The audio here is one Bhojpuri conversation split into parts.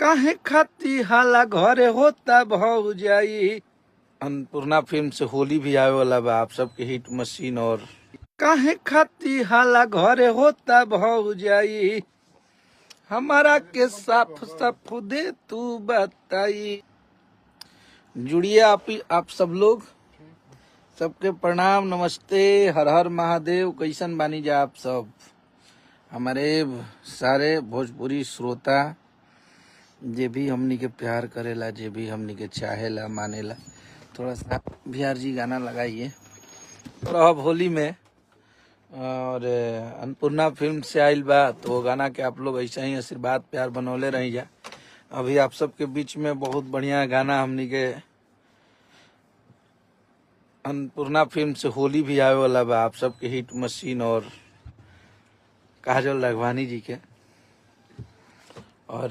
काहे खाती हाला घरे होता भौजाई। अन्नपूर्णा फिल्म से होली भी आवे वाला बा, आप सबके हिट मशीन। और काहे खाती हाला घरे होता भौजाई, हमारा के साफ साफ दे तू बताई। जुड़िए आप सब लोग, सबके प्रणाम, नमस्ते, हर हर महादेव। कैसन बानी जा आप सब, हमारे सारे भोजपुरी श्रोता, जे भी हमनी के प्यार करेला, जे भी हमनी के चाहेला मानेला। थोड़ा सा बिहार जी गाना लगाइए थोड़ा अब होली में। और अन्नपूर्णा फिल्म से आइल बा, तो वो गाना के आप लोग ऐसा ही आशीर्वाद प्यार बनौले रही जा। अभी आप सबके बीच में बहुत बढ़िया गाना हमनी के अन्नपूर्णा फिल्म से होली भी आवे वाला बा, आप सबके हिट मशीन और काजल राघवानी जी के। और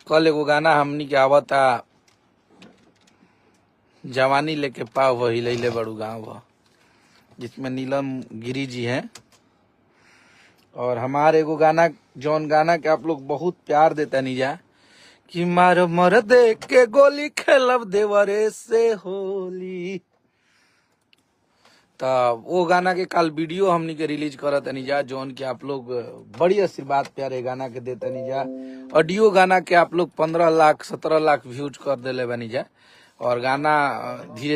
कल एगो गाना हमनी के आवता, जवानी लेके पाव वही लैले बड़ू गाँव, जिसमें नीलम गिरी जी हैं। और हमारे एगो गाना, जौन गाना के आप लोग बहुत प्यार देता नहीं जा, कि मार मर दे के गोली खेलब देवरे से होली। तो वो गाना के कल वीडियो हमनी के रिलीज करत नहीं जा, जौन के आप लोग बड़ी आशीर्वाद प्यारे गाना के देते नहीं जा। ऑडियो गाना के आप लोग 15 लाख 17 लाख व्यूज कर देले बनी जा। और गाना धीरे